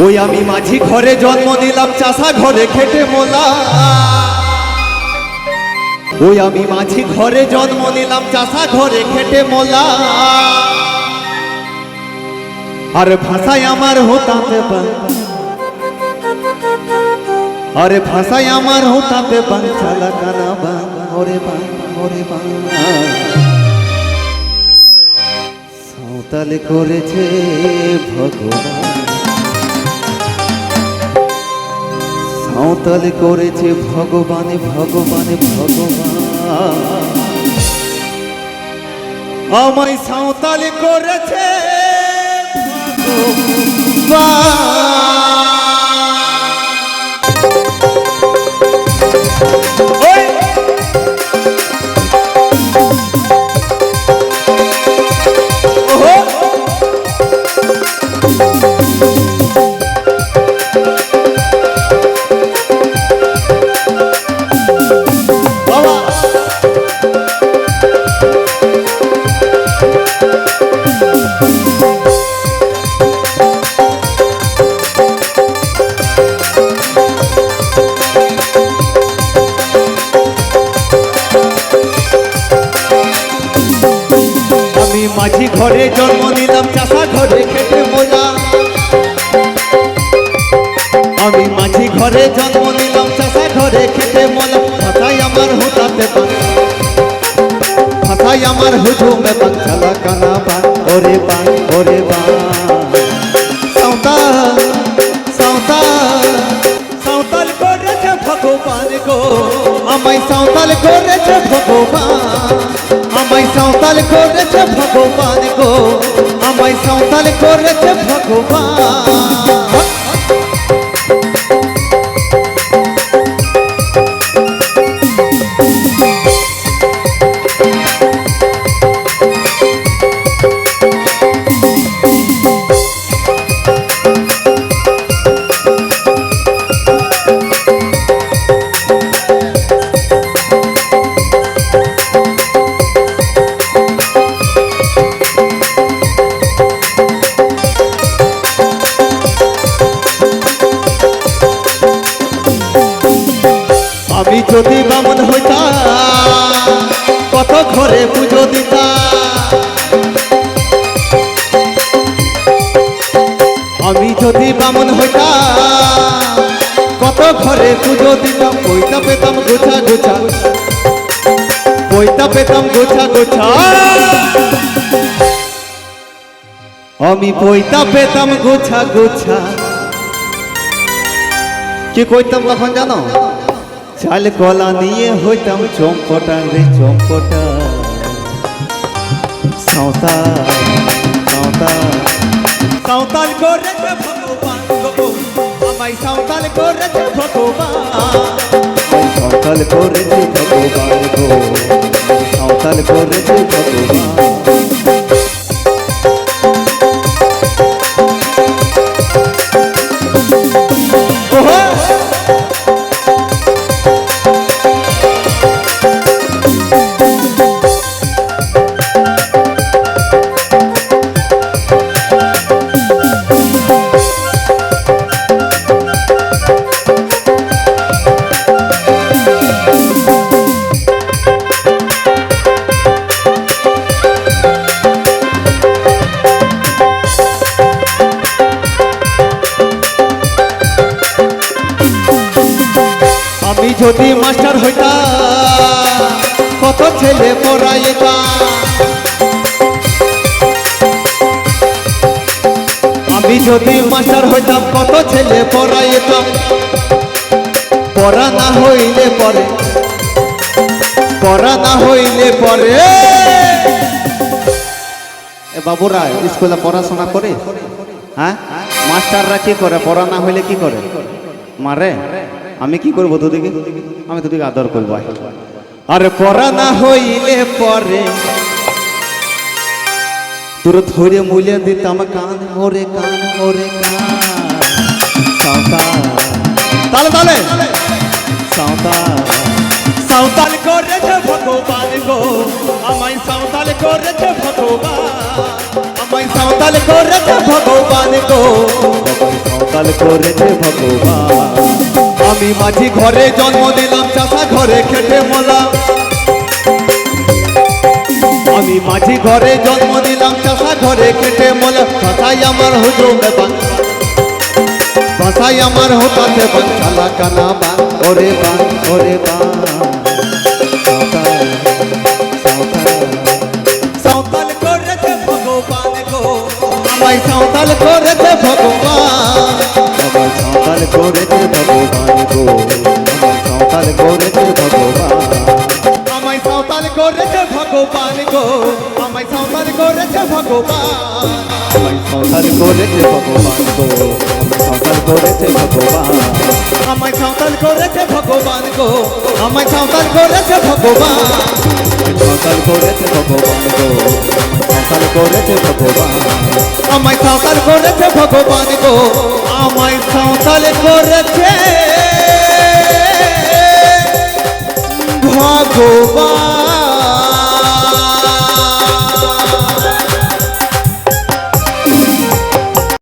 ওই আমি মাঝি ঘরে জন্ম নিলাম চাষা ঘরে খেটে মোলা। ওই আমি মাঝি ঘরে জন্ম নিলাম চাষা ঘরে খেটে মোলা। আর ভাষায় আমার হতাতে আরে ভাষায় আমার হতাতে বাঞ্চালা কানা বাং ওরে বাং ওরে বাং। সাঁওতাল করেছে ভগবান, সাঁওতাল করেছে ভগবান ভগবান ভগবান। আমায় সাঁওতাল করেছে ভগবান। মাঝি ঘরে জন্ম নিলাম চাষা ঘরে খেটে মোলা। আমি মাঝি ঘরে জন্ম নিলাম চাষা ঘরে খেটে মোলা। ভাষায় আমার হতাতে ভাষায় আমার হুজুমে বাঞ্চালা কানা বাং ওরে বাং ওরে বাং। সাঁওতাল সাঁওতাল সাঁওতাল করেছে ভগবান গো, আমায় সাঁওতাল করেছে ভগবান। আমায় সাঁওতাল করেছে ভগবান গো, আমায় সাঁওতাল করেছে ভগবান। আমি যদি বামন হইতাম কত ঘরে পুজো দিতাম। আমি যদি বামন হইতাম কত ঘরে পুজো দিতাম। পয়সা পেতাম গোছা গোছা, পয়সা পেতাম গোছা গোছা। আমি পয়সা পেতাম গোছা গোছা। কি কইতাম তখন জানো? চাল কলা নিয়ে হইতাম চম্পটা রে চম্পটা। সাঁওতাল সাঁওতাল সাঁওতাল করেছে ভগবান গো, আমায় সাঁওতাল করেছে ভগবান। সাঁওতাল করেছে ভগবান গো, সাঁওতাল করেছে ভগবান। আমি যদি মাস্টার হইতাম কত ছেলে পড়াইতাম। আমি যদি মাস্টার হইতাম কত ছেলে পড়াইতাম। পড়া না হইলে পরে, পড়া না হইলে পরে। বাবুরা স্কুলে পড়াশোনা করে, হ্যাঁ মাস্টাররা কি করে? পড়া না হইলে কি করে? মারে। আমি কি করবো তোদিকে? আমি তোদিকে আদর করবো। আরে পড়া না হইলে পরে তোর ধরে মুলে দিতাম কান ওরে কান ওরে কান। সাঁওতাল তালে তালে সাঁওতাল সাঁওতাল করেছে ভগবান গো, আমায় সাঁওতাল করেছে ভগবান। আমায় সাঁওতাল করেছে ভগবান গো, সাঁওতাল করেছে ভগবান। আমি মাঝি ঘরে জন্ম দিলাম, চাষা ঘরে খেটে মোলা। আমি মাঝি ঘরে জন্ম দিলাম, চাষা ঘরে খেটে মোলা। ভাষাই আমার হুজুমে বান, ভাষাই আমার হতাতে বান, চালা কানা বান। ওরে বান ওরে বান সাঁওতাল সাঁওতাল সাঁওতাল করেছে ভগবান গো, আমায় সাঁওতাল করেছে ভগবান। আমার সাঁওতাল করেছে ভগবান গো, আমার সাঁওতাল করেছে ভগবান। আমায় সাঁওতাল করেছে ভগবান গো, আমায় সাঁওতাল করেছে ভগবান। আমায় সাঁওতাল করেছে ভগবান গো, আমায় সাঁওতাল করেছে ভগবান। আমায় সাঁওতাল করেছে ভগবান গো, আমায় সাঁওতাল করেছে ভগবান। সাঁওতাল করেছে ভগবান গো, সাঁওতাল করেছে ভগবান। আমায় সাঁওতাল করেছে ভগবান গো, আমায় সাঁওতাল করেছে ভগবান।